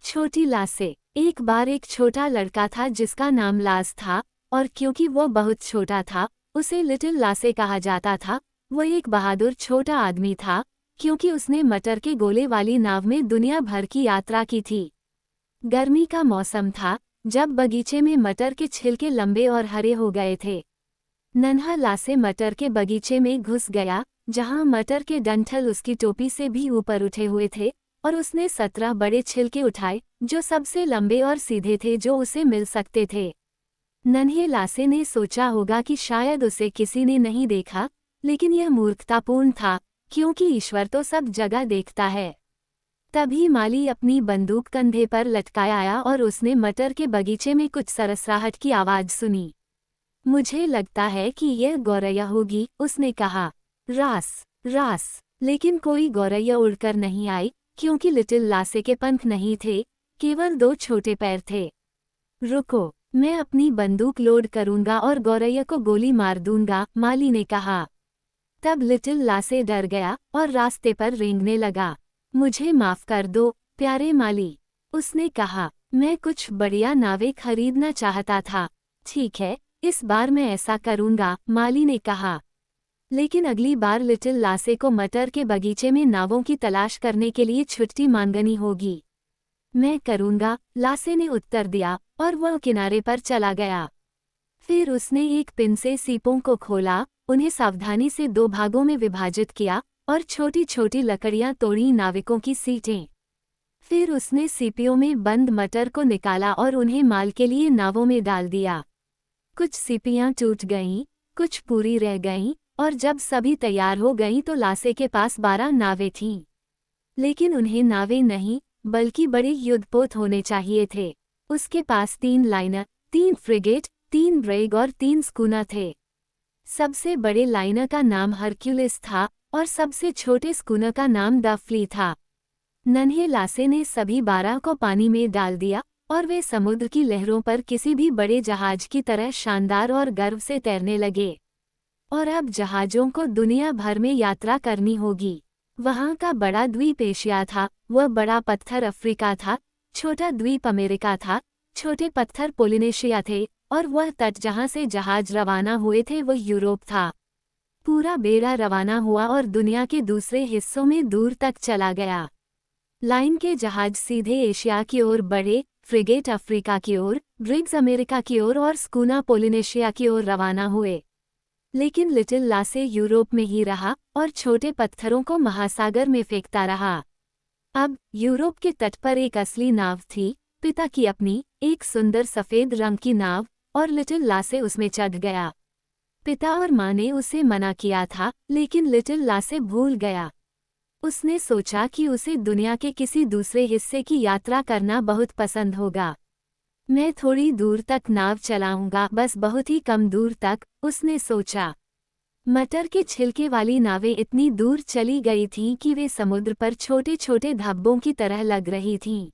छोटी लासे। एक बार एक छोटा लड़का था जिसका नाम लास था, और क्योंकि वो बहुत छोटा था उसे लिटिल लासे कहा जाता था। वो एक बहादुर छोटा आदमी था, क्योंकि उसने मटर के गोले वाली नाव में दुनिया भर की यात्रा की थी। गर्मी का मौसम था, जब बगीचे में मटर के छिलके लंबे और हरे हो गए थे। नन्हा लासे मटर के बगीचे में घुस गया, जहां मटर के डंठल उसकी टोपी से भी ऊपर उठे हुए थे, और उसने 17 बड़े छिलके उठाए, जो सबसे लंबे और सीधे थे जो उसे मिल सकते थे। नन्हे लासे ने सोचा होगा कि शायद उसे किसी ने नहीं देखा, लेकिन यह मूर्खतापूर्ण था, क्योंकि ईश्वर तो सब जगह देखता है। तभी माली अपनी बंदूक कंधे पर लटकाए आया और उसने मटर के बगीचे में कुछ सरसराहट की आवाज सुनी। मुझे लगता है कि यह गौरैया होगी, उसने कहा। रास रास, लेकिन कोई गौरैया उड़कर नहीं आई, क्योंकि लिटिल लासे के पंख नहीं थे, केवल 2 छोटे पैर थे। रुको, मैं अपनी बंदूक लोड करूंगा और गौरैया को गोली मार दूंगा, माली ने कहा। तब लिटिल लासे डर गया और रास्ते पर रेंगने लगा। मुझे माफ कर दो, प्यारे माली, उसने कहा। मैं कुछ बढ़िया नावें खरीदना चाहता था। ठीक है, इस बार मैं ऐसा करूंगा, माली ने कहा। लेकिन अगली बार लिटिल लासे को मटर के बगीचे में नावों की तलाश करने के लिए छुट्टी मांगनी होगी। मैं करूंगा, लासे ने उत्तर दिया, और वह किनारे पर चला गया। फिर उसने एक पिन से सीपों को खोला, उन्हें सावधानी से 2 भागों में विभाजित किया, और छोटी छोटी लकड़ियां तोड़ी नाविकों की सीटें। फिर उसने सीपियों में बंद मटर को निकाला और उन्हें माल के लिए नावों में डाल दिया। कुछ सीपियां टूट गईं, कुछ पूरी रह गईं, और जब सभी तैयार हो गईं तो लासे के पास 12 नावें थीं। लेकिन उन्हें नावें नहीं, बल्कि बड़े युद्धपोत होने चाहिए थे। उसके पास 3 लाइनर, 3 फ्रिगेट, 3 ब्रेग और 3 स्कूना थे। सबसे बड़े लाइनर का नाम हरक्यूलिस था, और सबसे छोटे स्कूना का नाम द फ्ली था। नन्हे लासे ने सभी 12 को पानी में डाल दिया, और वे समुद्र की लहरों पर किसी भी बड़े जहाज की तरह शानदार और गर्व से तैरने लगे। और अब जहाज़ों को दुनिया भर में यात्रा करनी होगी। वहाँ का बड़ा द्वीप एशिया था, वह बड़ा पत्थर अफ्रीका था, छोटा द्वीप अमेरिका था, छोटे पत्थर पोलिनेशिया थे, और वह तट जहाँ से जहाज रवाना हुए थे वह यूरोप था। पूरा बेड़ा रवाना हुआ और दुनिया के दूसरे हिस्सों में दूर तक चला गया। लाइन के जहाज सीधे एशिया की ओर बढ़े, फ्रिगेट अफ्रीका की ओर, ब्रिग्स अमेरिका की ओर और स्कूना पोलिनेशिया की ओर रवाना हुए। लेकिन लिटिल लासे यूरोप में ही रहा और छोटे पत्थरों को महासागर में फेंकता रहा। अब यूरोप के तट पर एक असली नाव थी, पिता की अपनी, एक सुंदर सफेद रंग की नाव, और लिटिल लासे उसमें चढ़ गया। पिता और माँ ने उसे मना किया था, लेकिन लिटिल लासे भूल गया। उसने सोचा कि उसे दुनिया के किसी दूसरे हिस्से की यात्रा करना बहुत पसंद होगा। मैं थोड़ी दूर तक नाव चलाऊंगा, बस बहुत ही कम दूर तक, उसने सोचा। मटर के छिलके वाली नावें इतनी दूर चली गई थीं कि वे समुद्र पर छोटे छोटे धब्बों की तरह लग रही थीं।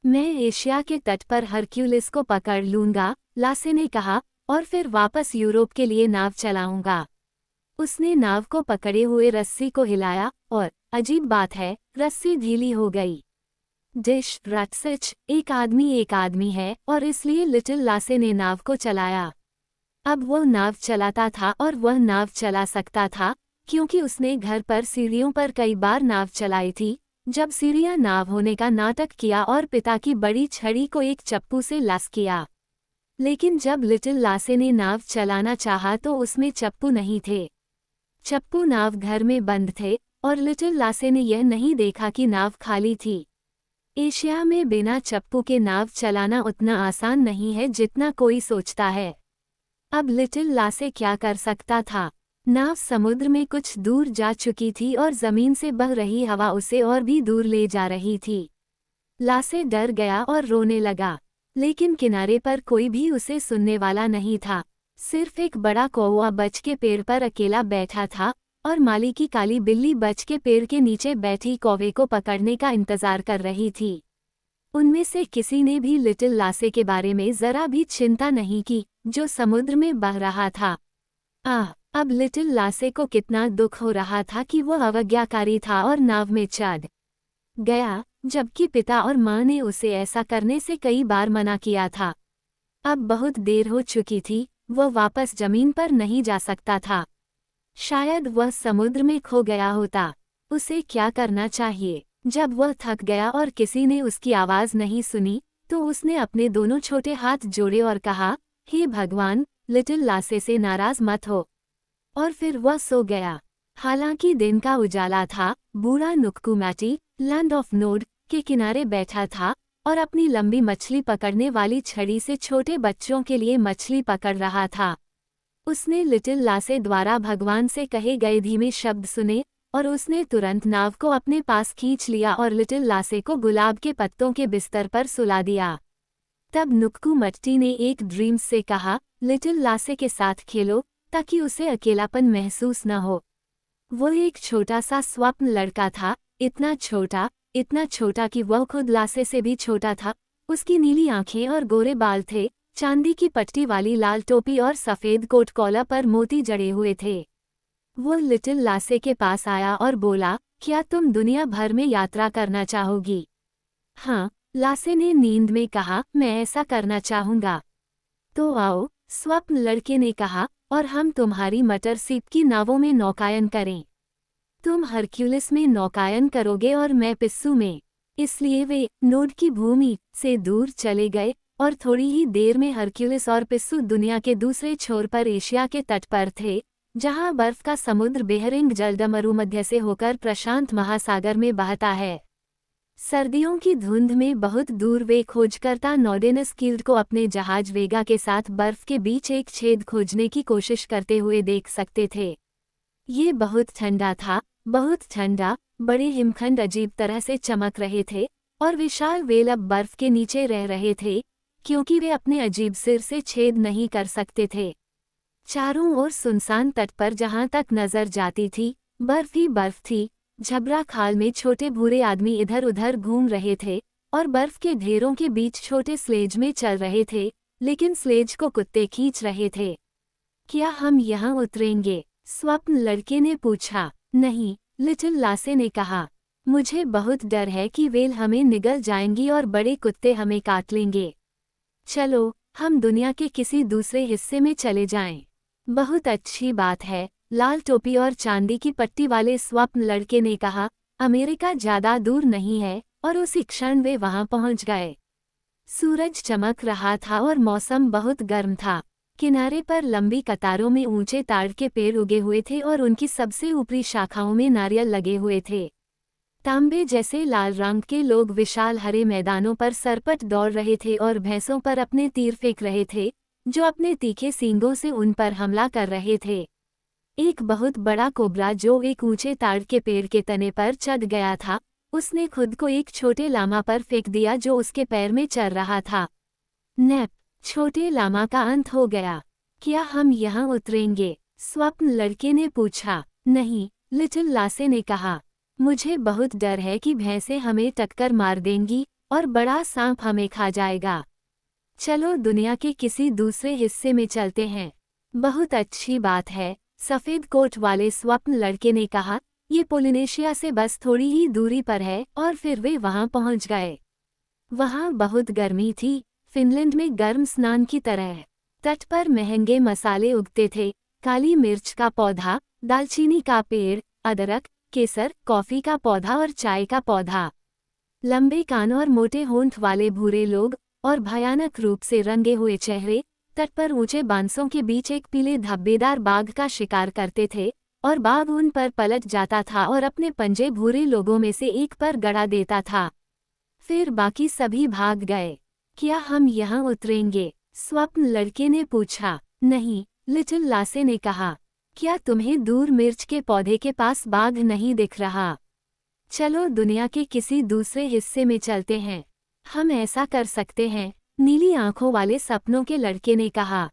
मैं एशिया के तट पर हरक्यूलिस को पकड़ लूंगा, लासे ने कहा, और फिर वापस यूरोप के लिए नाव चलाऊंगा। उसने नाव को पकड़े हुए रस्सी को हिलाया, और अजीब बात है, रस्सी ढीली हो गई। डिश रटसच, एक आदमी है, और इसलिए लिटिल लासे ने नाव को चलाया। अब वह नाव चलाता था और वह नाव चला सकता था, क्योंकि उसने घर पर सीढ़ियों पर कई बार नाव चलाई थी, जब सीढ़ियां नाव होने का नाटक किया और पिता की बड़ी छड़ी को एक चप्पू से लस किया। लेकिन जब लिटिल लासे ने नाव चलाना चाहा तो उसमें चप्पू नहीं थे। चप्पू नाव घर में बंद थे, और लिटिल लासे ने यह नहीं देखा कि नाव खाली थी। एशिया में बिना चप्पू के नाव चलाना उतना आसान नहीं है जितना कोई सोचता है। अब लिटिल लासे क्या कर सकता था? नाव समुद्र में कुछ दूर जा चुकी थी और जमीन से बह रही हवा उसे और भी दूर ले जा रही थी। लासे डर गया और रोने लगा, लेकिन किनारे पर कोई भी उसे सुनने वाला नहीं था। सिर्फ एक बड़ा कौवा बच के पेड़ पर अकेला बैठा था, और माली की काली बिल्ली बच के पेड़ के नीचे बैठी कौवे को पकड़ने का इंतजार कर रही थी। उनमें से किसी ने भी लिटिल लासे के बारे में जरा भी चिंता नहीं की, जो समुद्र में बह रहा था। अब लिटिल लासे को कितना दुख हो रहा था कि वह अवज्ञाकारी था और नाव में चढ़ गया, जबकि पिता और माँ ने उसे ऐसा करने से कई बार मना किया था। अब बहुत देर हो चुकी थी, वह वापस जमीन पर नहीं जा सकता था। शायद वह समुद्र में खो गया होता। उसे क्या करना चाहिए? जब वह थक गया और किसी ने उसकी आवाज़ नहीं सुनी, तो उसने अपने दोनों छोटे हाथ जोड़े और कहा, हे भगवान, लिटिल लासे से नाराज मत हो। और फिर वह सो गया। हालांकि दिन का उजाला था, बूढ़ा नुक्कुमैटी, लैंड ऑफ नोड, के किनारे बैठा था और अपनी लंबी मछली पकड़ने वाली छड़ी से छोटे बच्चों के लिए मछली पकड़ रहा था। उसने लिटिल लासे द्वारा भगवान से कहे गए धीमे शब्द सुने और उसने तुरंत नाव को अपने पास खींच लिया और लिटिल लासे को गुलाब के पत्तों के बिस्तर पर सुला दिया। तब नुक्कुमैटी ने एक ड्रीम्स से कहा, लिटिल लासे के साथ खेलो ताकि उसे अकेलापन महसूस न हो। वो एक छोटा सा स्वप्न लड़का था, इतना छोटा कि वह खुद लासे से भी छोटा था। उसकी नीली आंखें और गोरे बाल थे, चांदी की पट्टी वाली लाल टोपी और सफ़ेद कोट कॉलर पर मोती जड़े हुए थे। वो लिटिल लासे के पास आया और बोला, क्या तुम दुनिया भर में यात्रा करना चाहोगी? हाँ, लासे ने नींद में कहा, मैं ऐसा करना चाहूँगा। तो आओ, स्वप्न लड़के ने कहा, और हम तुम्हारी मटर सीप की नावों में नौकायन करें। तुम हरक्यूलिस में नौकायन करोगे और मैं पिस्सू में। इसलिए वे नोड की भूमि से दूर चले गए और थोड़ी ही देर में हरक्यूलिस और पिस्सू दुनिया के दूसरे छोर पर एशिया के तट पर थे, जहां बर्फ का समुद्र बेहरिंग जलदमरुमध्य से होकर प्रशांत महासागर में बहता है। सर्दियों की धुंध में बहुत दूर वे खोजकर्ता नॉर्डेनस कील्ड को अपने जहाज वेगा के साथ बर्फ के बीच एक छेद खोजने की कोशिश करते हुए देख सकते थे। ये बहुत ठंडा था, बहुत ठंडा, बड़े हिमखंड अजीब तरह से चमक रहे थे और विशाल व्हेल अब बर्फ के नीचे रह रहे थे, क्योंकि वे अपने अजीब सिर से छेद नहीं कर सकते थे। चारों ओर सुनसान तट पर जहां तक नजर जाती थी, बर्फ ही बर्फ थी। झबरा खाल में छोटे भूरे आदमी इधर उधर घूम रहे थे और बर्फ के ढेरों के बीच छोटे स्लेज में चल रहे थे, लेकिन स्लेज को कुत्ते खींच रहे थे। क्या हम यहाँ उतरेंगे? स्वप्न लड़के ने पूछा। नहीं, लिटिल लासे ने कहा। मुझे बहुत डर है कि व्हेल हमें निगल जाएंगी और बड़े कुत्ते हमें काट लेंगे। चलो, हम दुनिया के किसी दूसरे हिस्से में चले जाएं। बहुत अच्छी बात है, लाल टोपी और चांदी की पट्टी वाले स्वप्न लड़के ने कहा। अमेरिका ज्यादा दूर नहीं है, और उसी क्षण वे वहां पहुंच गए। सूरज चमक रहा था और मौसम बहुत गर्म था। किनारे पर लंबी कतारों में ऊंचे ताड़ के पेड़ उगे हुए थे और उनकी सबसे ऊपरी शाखाओं में नारियल लगे हुए थे। तांबे जैसे लाल रंग के लोग विशाल हरे मैदानों पर सरपट दौड़ रहे थे और भैंसों पर अपने तीर फेंक रहे थे, जो अपने तीखे सींगों से उन पर हमला कर रहे थे। एक बहुत बड़ा कोबरा जो एक ऊंचे ताड़ के पेड़ के तने पर चढ़ गया था, उसने खुद को एक छोटे लामा पर फेंक दिया जो उसके पैर में चल रहा था। नैप, छोटे लामा का अंत हो गया। क्या हम यहाँ उतरेंगे? स्वप्न लड़के ने पूछा। नहीं, लिटिल लासे ने कहा। मुझे बहुत डर है कि भैंसें हमें टक्कर मार देंगी और बड़ा सांप हमें खा जाएगा। चलो दुनिया के किसी दूसरे हिस्से में चलते हैं। बहुत अच्छी बात है, सफ़ेद कोट वाले स्वप्न लड़के ने कहा। ये पोलिनेशिया से बस थोड़ी ही दूरी पर है और फिर वे वहां पहुंच गए। वहां बहुत गर्मी थी, फिनलैंड में गर्म स्नान की तरह। तट पर महंगे मसाले उगते थे, काली मिर्च का पौधा, दालचीनी का पेड़, अदरक, केसर, कॉफ़ी का पौधा और चाय का पौधा। लंबे कान और मोटे होंठ वाले भूरे लोग और भयानक रूप से रंगे हुए चेहरे तट पर ऊंचे बांसों के बीच एक पीले धब्बेदार बाघ का शिकार करते थे और बाघ उन पर पलट जाता था और अपने पंजे भूरे लोगों में से एक पर गड़ा देता था। फिर बाकी सभी भाग गए। क्या हम यहाँ उतरेंगे? स्वप्न लड़के ने पूछा। नहीं, लिटिल लासे ने कहा। क्या तुम्हें दूर मिर्च के पौधे के पास बाघ नहीं दिख रहा? चलो दुनिया के किसी दूसरे हिस्से में चलते हैं। हम ऐसा कर सकते हैं, नीली आंखों वाले सपनों के लड़के ने कहा।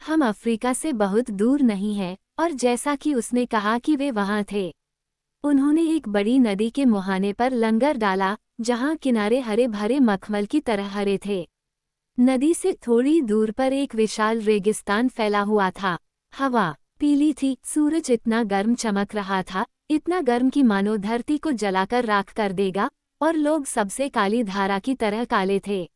हम अफ्रीका से बहुत दूर नहीं हैं, और जैसा कि उसने कहा कि वे वहां थे। उन्होंने एक बड़ी नदी के मुहाने पर लंगर डाला, जहां किनारे हरे भरे मखमल की तरह हरे थे। नदी से थोड़ी दूर पर एक विशाल रेगिस्तान फैला हुआ था। हवा पीली थी, सूरज इतना गर्म चमक रहा था, इतना गर्म कि मानो धरती को जलाकर राख कर देगा, और लोग सबसे काली धारा की तरह काले थे।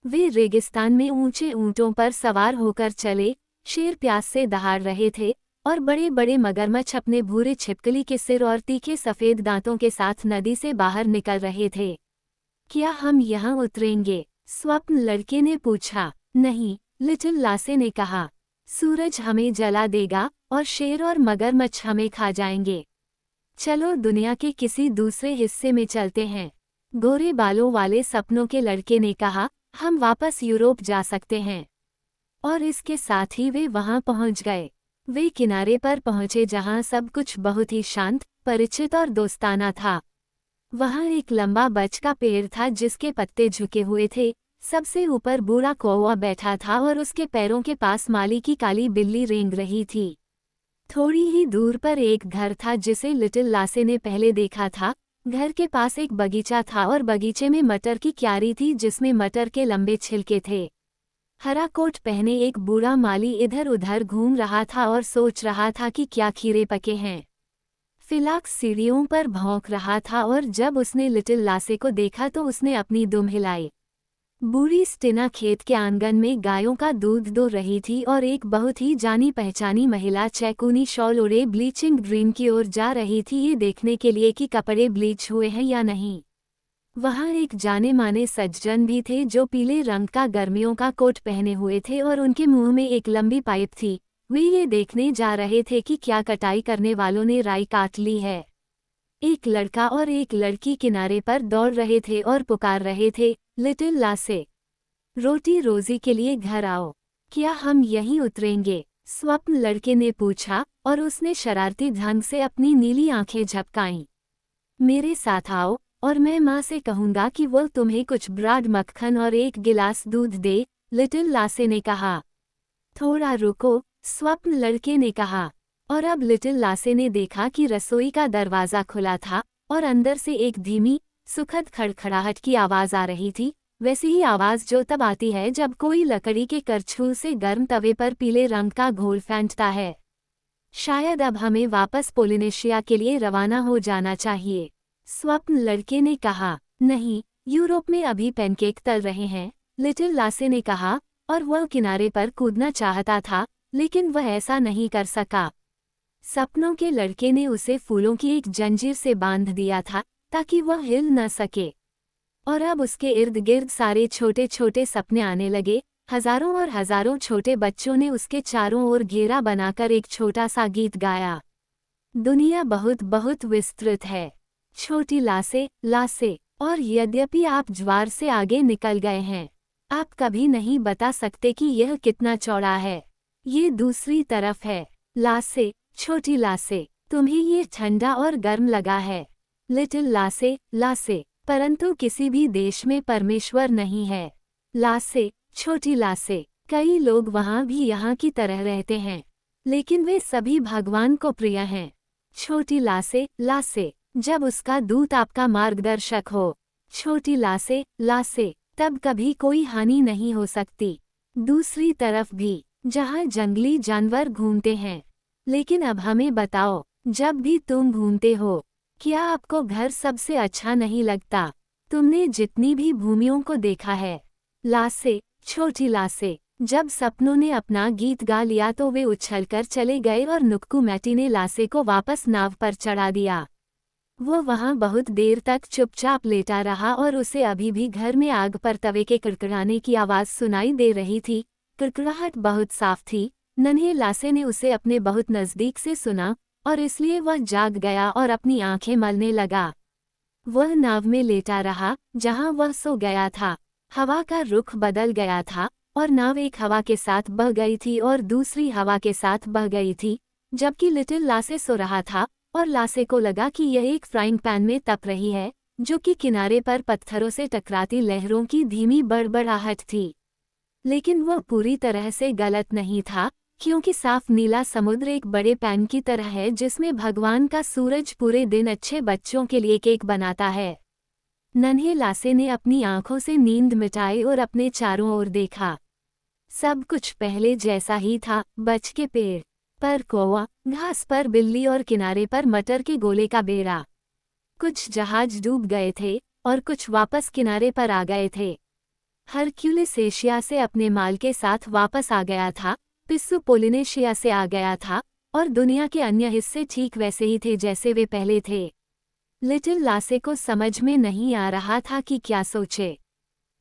वे रेगिस्तान में ऊंचे ऊंटों पर सवार होकर चले, शेर प्यास से दहाड़ रहे थे, और बड़े बड़े मगरमच्छ अपने भूरे छिपकली के सिर और तीखे सफ़ेद दांतों के साथ नदी से बाहर निकल रहे थे। क्या हम यहाँ उतरेंगे? स्वप्न लड़के ने पूछा। नहीं, लिटिल लासे ने कहा। सूरज हमें जला देगा और शेर और मगरमच्छ हमें खा जाएंगे। चलो दुनिया के किसी दूसरे हिस्से में चलते हैं। गोरे बालों वाले सपनों के लड़के ने कहा, हम वापस यूरोप जा सकते हैं। और इसके साथ ही वे वहां पहुंच गए। वे किनारे पर पहुंचे जहां सब कुछ बहुत ही शांत, परिचित और दोस्ताना था। वहां एक लंबा बच का पेड़ था जिसके पत्ते झुके हुए थे। सबसे ऊपर बूढ़ा कौवा बैठा था और उसके पैरों के पास माली की काली बिल्ली रेंग रही थी। थोड़ी ही दूर पर एक घर था जिसे लिटिल लासे ने पहले देखा था। घर के पास एक बगीचा था और बगीचे में मटर की क्यारी थी जिसमें मटर के लंबे छिलके थे। हरा कोट पहने एक बूढ़ा माली इधर उधर घूम रहा था और सोच रहा था कि क्या खीरे पके हैं। फिलाक्स सीढ़ियों पर भौंक रहा था और जब उसने लिटिल लासे को देखा तो उसने अपनी दुम हिलाई। बूढ़ी स्टिना खेत के आंगन में गायों का दूध दो रही थी और एक बहुत ही जानी पहचानी महिला चैकूनी शॉल ओढ़े ब्लीचिंग ड्रीम की ओर जा रही थी, ये देखने के लिए कि कपड़े ब्लीच हुए हैं या नहीं। वहाँ एक जाने माने सज्जन भी थे जो पीले रंग का गर्मियों का कोट पहने हुए थे और उनके मुंह में एक लंबी पाइप थी। वे ये देखने जा रहे थे कि क्या कटाई करने वालों ने राई काट ली है। एक लड़का और एक लड़की किनारे पर दौड़ रहे थे और पुकार रहे थे, लिटिल लासे, रोटी रोजी के लिए घर आओ। क्या हम यहीं उतरेंगे? स्वप्न लड़के ने पूछा और उसने शरारती ढंग से अपनी नीली आंखें झपकाईं। मेरे साथ आओ और मैं माँ से कहूँगा कि वो तुम्हें कुछ ब्राड मक्खन और एक गिलास दूध दे, लिटिल लासे ने कहा। थोड़ा रुको, स्वप्न लड़के ने कहा। और अब लिटिल लासे ने देखा कि रसोई का दरवाज़ा खुला था और अंदर से एक धीमी, सुखद खड़खड़ाहट की आवाज़ आ रही थी, वैसी ही आवाज़ जो तब आती है जब कोई लकड़ी के करछूल से गर्म तवे पर पीले रंग का घोल फेंटता है। शायद अब हमें वापस पोलिनेशिया के लिए रवाना हो जाना चाहिए, स्वप्न लड़के ने कहा। नहीं, यूरोप में अभी पैनकेक तल रहे हैं, लिटिल लासे ने कहा, और वह किनारे पर कूदना चाहता था, लेकिन वह ऐसा नहीं कर सका। सपनों के लड़के ने उसे फूलों की एक जंजीर से बांध दिया था ताकि वह हिल न सके। और अब उसके इर्द गिर्द सारे छोटे छोटे सपने आने लगे। हजारों और हजारों छोटे बच्चों ने उसके चारों ओर घेरा बनाकर एक छोटा सा गीत गाया। दुनिया बहुत बहुत विस्तृत है, छोटी लासे, लासे, और यद्यपि आप ज्वार से आगे निकल गए हैं, आप कभी नहीं बता सकते कि यह कितना चौड़ा है। ये दूसरी तरफ है, लासे, छोटी लासे, तुम्हें ये ठंडा और गर्म लगा है, लिटिल लासे, लासे, परंतु किसी भी देश में परमेश्वर नहीं है, लासे, छोटी लासे। कई लोग वहाँ भी यहाँ की तरह रहते हैं, लेकिन वे सभी भगवान को प्रिय हैं, छोटी लासे, लासे। जब उसका दूत आपका मार्गदर्शक हो, छोटी लासे, लासे, तब कभी कोई हानि नहीं हो सकती। दूसरी तरफ भी, जहाँ जंगली जानवर घूमते हैं। लेकिन अब हमें बताओ, जब भी तुम घूमते हो, क्या आपको घर सबसे अच्छा नहीं लगता? तुमने जितनी भी भूमियों को देखा है, लासे, छोटी लासे। जब सपनों ने अपना गीत गा लिया तो वे उछलकर चले गए और नुक्कू मैटी ने लासे को वापस नाव पर चढ़ा दिया। वो वहाँ बहुत देर तक चुपचाप लेटा रहा और उसे अभी भी घर में आग पर तवे के कड़कड़ाने की आवाज़ सुनाई दे रही थी। कड़कड़ाहट बहुत साफ थी। नन्हे लासे ने उसे अपने बहुत नज़दीक से सुना और इसलिए वह जाग गया और अपनी आंखें मलने लगा। वह नाव में लेटा रहा जहाँ वह सो गया था। हवा का रुख बदल गया था और नाव एक हवा के साथ बह गई थी और दूसरी हवा के साथ बह गई थी, जबकि लिटिल लासे सो रहा था और लासे को लगा कि यह एक फ्राइंग पैन में तप रही है, जो कि किनारे पर पत्थरों से टकराती लहरों की धीमी बड़बड़ाहट थी। लेकिन वह पूरी तरह से गलत नहीं था, क्योंकि साफ नीला समुद्र एक बड़े पैन की तरह है जिसमें भगवान का सूरज पूरे दिन अच्छे बच्चों के लिए केक बनाता है। नन्हे लासे ने अपनी आंखों से नींद मिटाई और अपने चारों ओर देखा। सब कुछ पहले जैसा ही था, बच के पेड़ पर कौवा, घास पर बिल्ली और किनारे पर मटर के गोले का बेड़ा। कुछ जहाज डूब गए थे, और कुछ वापस किनारे पर आ गए थे। हरक्यूलिस एशिया से अपने माल के साथ वापस आ गया था, पिस्सू पोलिनेशिया से आ गया था, और दुनिया के अन्य हिस्से ठीक वैसे ही थे जैसे वे पहले थे। लिटिल लासे को समझ में नहीं आ रहा था कि क्या सोचे।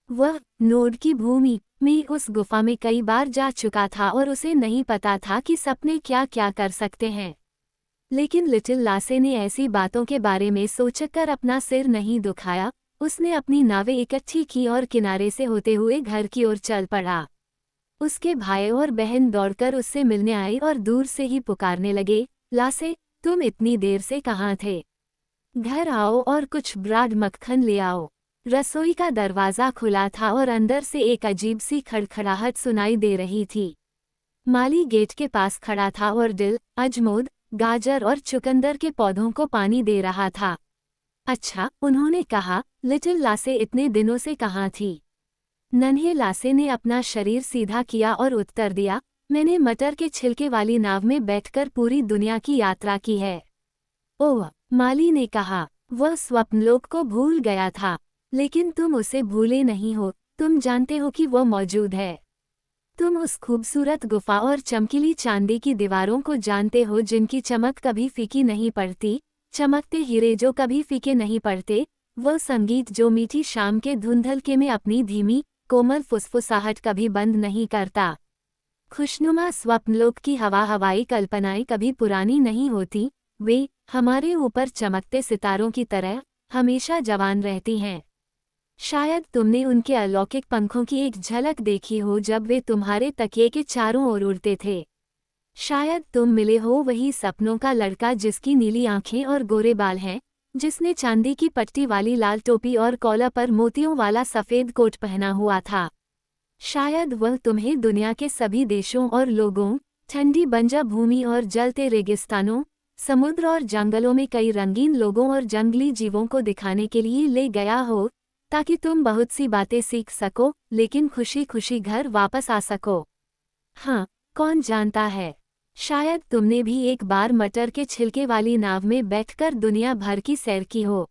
वह नोड की भूमि में उस गुफा में कई बार जा चुका था और उसे नहीं पता था कि सपने क्या क्या कर सकते हैं। लेकिन लिटिल लासे ने ऐसी बातों के बारे में सोचकर अपना सिर नहीं दुखाया। उसने अपनी नावें इकट्ठी की और किनारे से होते हुए घर की ओर चल पड़ा। उसके भाई और बहन दौड़कर उससे मिलने आए और दूर से ही पुकारने लगे, लासे, तुम इतनी देर से कहाँ थे? घर आओ और कुछ ब्राड मक्खन ले आओ। रसोई का दरवाज़ा खुला था और अंदर से एक अजीब सी खड़खड़ाहट सुनाई दे रही थी। माली गेट के पास खड़ा था और दिल, अजमोद, गाजर और चुकंदर के पौधों को पानी दे रहा था। अच्छा, उन्होंने कहा, लिटिल लासे इतने दिनों से कहाँ थी? नन्हे लासे ने अपना शरीर सीधा किया और उत्तर दिया, मैंने मटर के छिलके वाली नाव में बैठकर पूरी दुनिया की यात्रा की है। ओह, माली ने कहा, वह स्वप्नलोक को भूल गया था, लेकिन तुम उसे भूले नहीं हो। तुम जानते हो कि वह मौजूद है। तुम उस खूबसूरत गुफा और चमकीली चांदी की दीवारों को जानते हो जिनकी चमक कभी फीकी नहीं पड़ती, चमकते हीरे जो कभी फीके नहीं पड़ते, वह संगीत जो मीठी शाम के धुंधलके में अपनी धीमी कोमल फुसफुसाहट कभी बंद नहीं करता। खुशनुमा स्वप्नलोक की हवाई कल्पनाएं कभी पुरानी नहीं होती, वे हमारे ऊपर चमकते सितारों की तरह हमेशा जवान रहती हैं। शायद तुमने उनके अलौकिक पंखों की एक झलक देखी हो जब वे तुम्हारे तकिए के चारों ओर उड़ते थे। शायद तुम मिले हो वही सपनों का लड़का जिसकी नीली आंखें और गोरे बाल हैं, जिसने चांदी की पट्टी वाली लाल टोपी और कॉलर पर मोतियों वाला सफ़ेद कोट पहना हुआ था। शायद वह तुम्हें दुनिया के सभी देशों और लोगों, ठंडी बंजर भूमि और जलते रेगिस्तानों, समुद्र और जंगलों में कई रंगीन लोगों और जंगली जीवों को दिखाने के लिए ले गया हो, ताकि तुम बहुत सी बातें सीख सको, लेकिन खुशी खुशी घर वापस आ सको। हाँ, कौन जानता है, शायद तुमने भी एक बार मटर के छिलके वाली नाव में बैठकर दुनिया भर की सैर की हो।